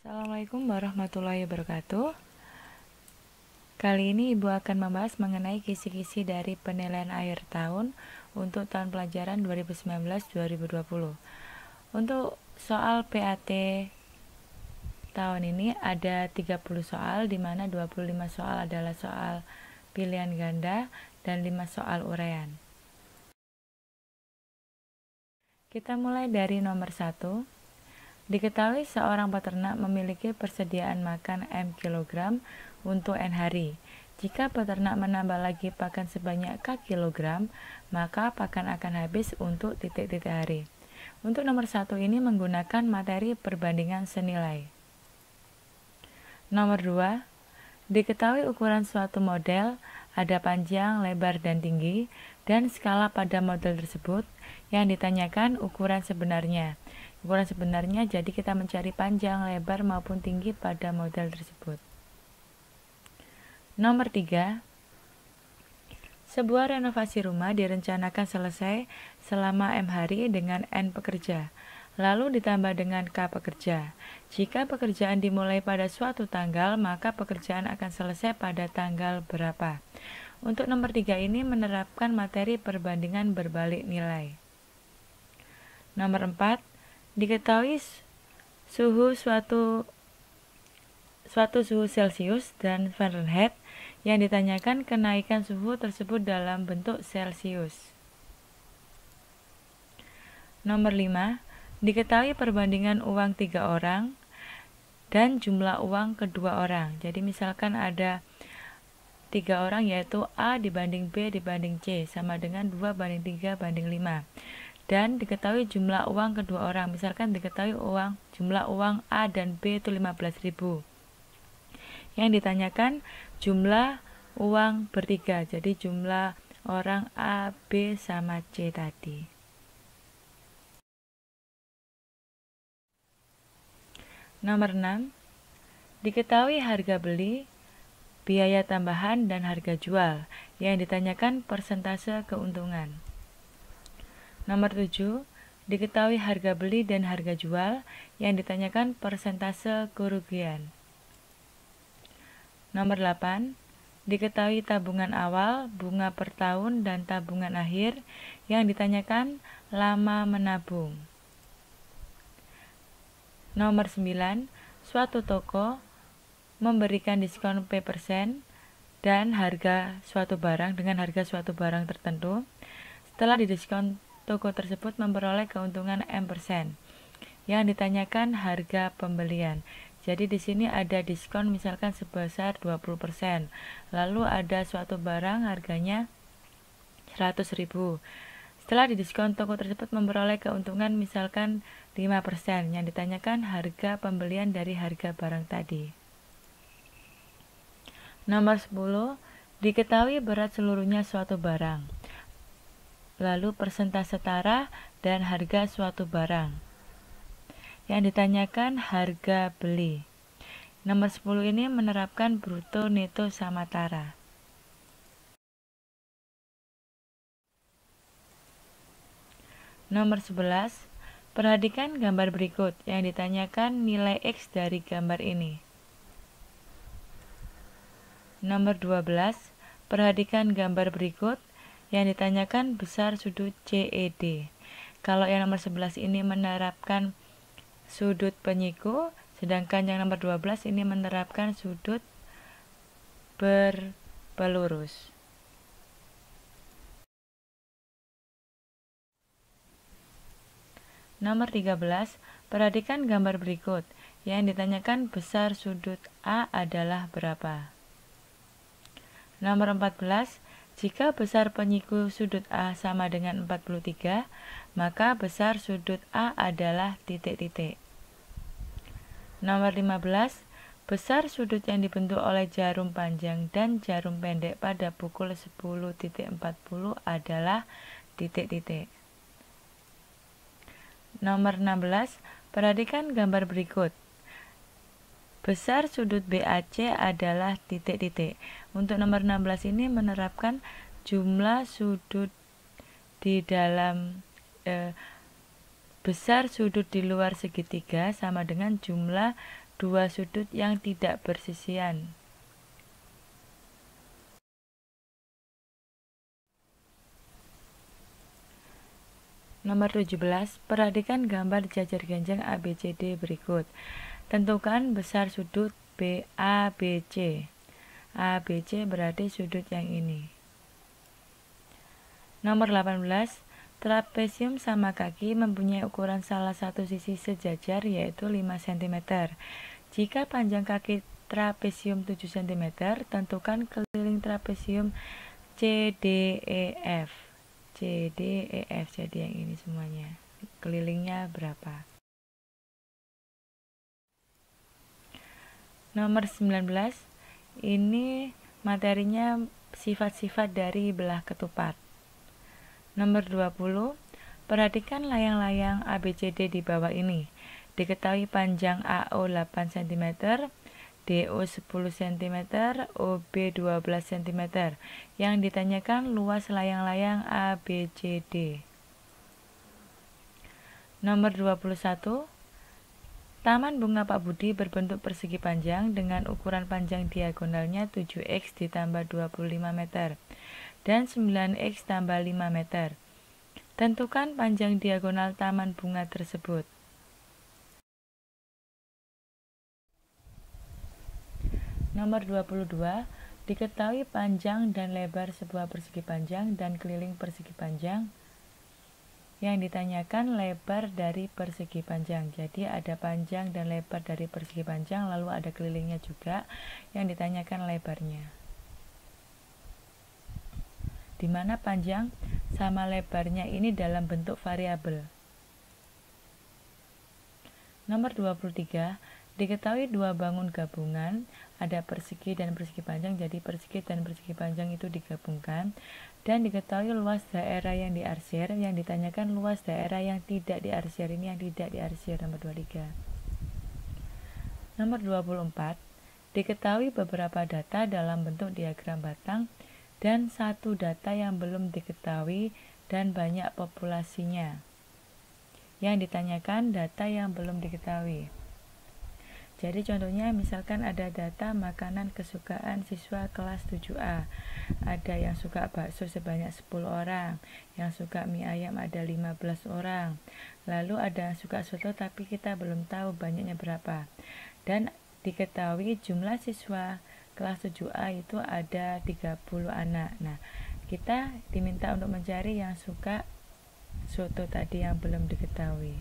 Assalamualaikum warahmatullahi wabarakatuh. Kali ini Ibu akan membahas mengenai kisi-kisi dari penilaian akhir tahun untuk tahun pelajaran 2019-2020. Untuk soal PAT tahun ini ada 30 soal, di mana 25 soal adalah soal pilihan ganda dan 5 soal uraian. Kita mulai dari nomor 1. Diketahui seorang peternak memiliki persediaan makan M kilogram untuk N hari. Jika peternak menambah lagi pakan sebanyak K kilogram, maka pakan akan habis untuk titik-titik hari. Untuk nomor 1 ini menggunakan materi perbandingan senilai. Nomor 2, diketahui ukuran suatu model, ada panjang, lebar, dan tinggi, dan skala pada model tersebut. Yang ditanyakan ukuran sebenarnya. Ukuran sebenarnya jadi kita mencari panjang, lebar, maupun tinggi pada model tersebut. Nomor 3, sebuah renovasi rumah direncanakan selesai selama M hari dengan N pekerja, lalu ditambah dengan K pekerja. Jika pekerjaan dimulai pada suatu tanggal, maka pekerjaan akan selesai pada tanggal berapa? Untuk nomor 3 ini menerapkan materi perbandingan berbalik nilai. Nomor 4, diketahui suhu suatu suhu Celcius dan Fahrenheit. Yang ditanyakan kenaikan suhu tersebut dalam bentuk Celcius. Nomor 5, diketahui perbandingan uang 3 orang dan jumlah uang kedua orang. Jadi misalkan ada 3 orang, yaitu A dibanding B dibanding C sama dengan 2 banding 3 banding 5. Dan diketahui jumlah uang kedua orang, misalkan diketahui jumlah uang A dan B itu 15.000. Yang ditanyakan jumlah uang bertiga, jadi jumlah orang A, B, sama C tadi. Nomor 6, diketahui harga beli, biaya tambahan, dan harga jual. Yang ditanyakan persentase keuntungan. Nomor 7, diketahui harga beli dan harga jual. Yang ditanyakan persentase kerugian. Nomor 8, diketahui tabungan awal, bunga per tahun, dan tabungan akhir. Yang ditanyakan lama menabung. Nomor 9, suatu toko memberikan diskon P% dan harga suatu barang dengan harga suatu barang tertentu. Setelah didiskon, toko tersebut memperoleh keuntungan M%. Yang ditanyakan harga pembelian. Jadi di sini ada diskon misalkan sebesar 20%. Lalu ada suatu barang harganya 100.000. Setelah didiskon, toko tersebut memperoleh keuntungan misalkan 5%. Yang ditanyakan harga pembelian dari harga barang tadi. Nomor 10, diketahui berat seluruhnya suatu barang. Lalu persentase setara dan harga suatu barang. Yang ditanyakan harga beli. Nomor 10 ini menerapkan bruto, neto, sama tara. Nomor 11, perhatikan gambar berikut. Yang ditanyakan nilai X dari gambar ini. Nomor 12, perhatikan gambar berikut. Yang ditanyakan besar sudut CED. Kalau yang nomor 11 ini menerapkan sudut penyiku, sedangkan yang nomor 12 ini menerapkan sudut berpelurus. Nomor 13, perhatikan gambar berikut. Yang ditanyakan besar sudut A adalah berapa? Nomor 14, jika besar penyiku sudut A sama dengan 43, maka besar sudut A adalah titik-titik. Nomor 15, besar sudut yang dibentuk oleh jarum panjang dan jarum pendek pada pukul 10.40 adalah titik-titik. Nomor 16, perhatikan gambar berikut. Besar sudut BAC adalah titik-titik. Untuk nomor 16 ini menerapkan jumlah sudut di dalam besar sudut di luar segitiga sama dengan jumlah dua sudut yang tidak bersisian. Nomor 17, perhatikan gambar jajar genjang ABCD berikut. Tentukan besar sudut ABC. ABC berarti sudut yang ini. Nomor 18, trapesium sama kaki mempunyai ukuran salah satu sisi sejajar yaitu 5 cm. Jika panjang kaki trapesium 7 cm, tentukan keliling trapesium CDEF. CDEF, jadi yang ini semuanya. Kelilingnya berapa? Nomor 19, ini materinya sifat-sifat dari belah ketupat. Nomor 20, perhatikan layang-layang ABCD di bawah ini. Diketahui panjang AO 8 cm, DO 10 cm, OB 12 cm. Yang ditanyakan luas layang-layang ABCD. Nomor 21, Taman Bunga Pak Budi berbentuk persegi panjang dengan ukuran panjang diagonalnya 7x ditambah 25 meter dan 9x tambah 5 meter. Tentukan panjang diagonal taman bunga tersebut. Nomor 22, diketahui panjang dan lebar sebuah persegi panjang dan keliling persegi panjang. Yang ditanyakan lebar dari persegi panjang. Jadi ada panjang dan lebar dari persegi panjang, lalu ada kelilingnya juga. Yang ditanyakan lebarnya. Di mana panjang sama lebarnya ini dalam bentuk variabel. Nomor 23, diketahui dua bangun gabungan, ada persegi dan persegi panjang, jadi persegi dan persegi panjang itu digabungkan, dan diketahui luas daerah yang diarsir. Yang ditanyakan luas daerah yang tidak diarsir, ini yang tidak diarsir, nomor 23. Nomor 24, diketahui beberapa data dalam bentuk diagram batang dan satu data yang belum diketahui dan banyak populasinya. Yang ditanyakan data yang belum diketahui. Jadi contohnya misalkan ada data makanan kesukaan siswa kelas 7A. Ada yang suka bakso sebanyak 10 orang, yang suka mie ayam ada 15 orang. Lalu ada yang suka soto tapi kita belum tahu banyaknya berapa. Dan diketahui jumlah siswa kelas 7A itu ada 30 anak. Nah, kita diminta untuk mencari yang suka soto tadi yang belum diketahui.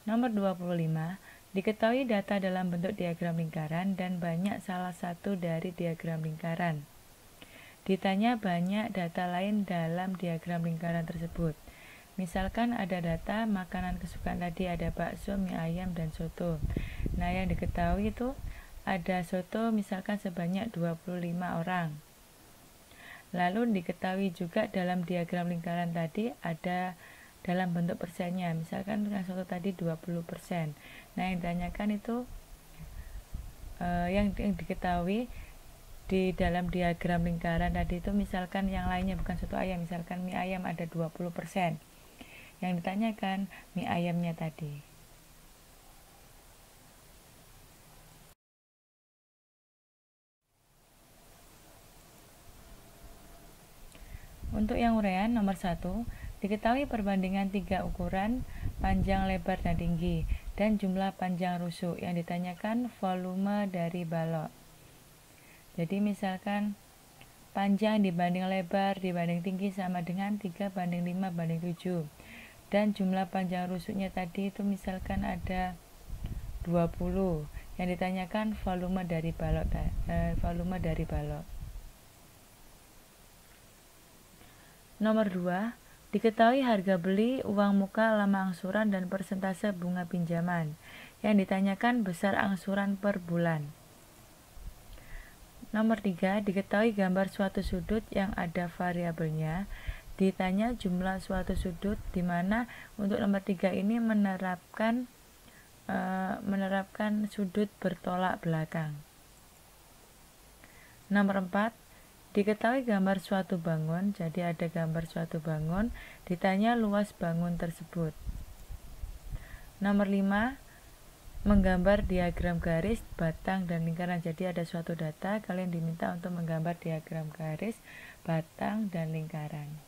Nomor 25, diketahui data dalam bentuk diagram lingkaran dan banyak salah satu dari diagram lingkaran. Ditanya banyak data lain dalam diagram lingkaran tersebut. Misalkan ada data makanan kesukaan tadi ada bakso, mie ayam, dan soto. Nah, yang diketahui itu ada soto misalkan sebanyak 25 orang. Lalu diketahui juga dalam diagram lingkaran tadi ada dalam bentuk persennya, misalkan yang soto tadi 20%. Nah, yang ditanyakan itu yang diketahui di dalam diagram lingkaran tadi itu misalkan yang lainnya bukan soto ayam, misalkan mie ayam ada 20%. Yang ditanyakan mie ayamnya tadi. Untuk yang uraian nomor 1, diketahui perbandingan 3 ukuran panjang, lebar, dan tinggi dan jumlah panjang rusuk. Yang ditanyakan volume dari balok. Jadi misalkan panjang dibanding lebar dibanding tinggi sama dengan 3:5:7. Dan jumlah panjang rusuknya tadi itu misalkan ada 20. Yang ditanyakan volume dari balok. Nomor 2, diketahui harga beli, uang muka, lama angsuran, dan persentase bunga pinjaman. Yang ditanyakan besar angsuran per bulan. Nomor 3, diketahui gambar suatu sudut yang ada variabelnya. Ditanya jumlah suatu sudut, di mana untuk nomor 3 ini menerapkan sudut bertolak belakang. Nomor 4, diketahui gambar suatu bangun, jadi ada gambar suatu bangun, ditanya luas bangun tersebut. Nomor 5, menggambar diagram garis, batang, dan lingkaran. Jadi ada suatu data, kalian diminta untuk menggambar diagram garis, batang, dan lingkaran.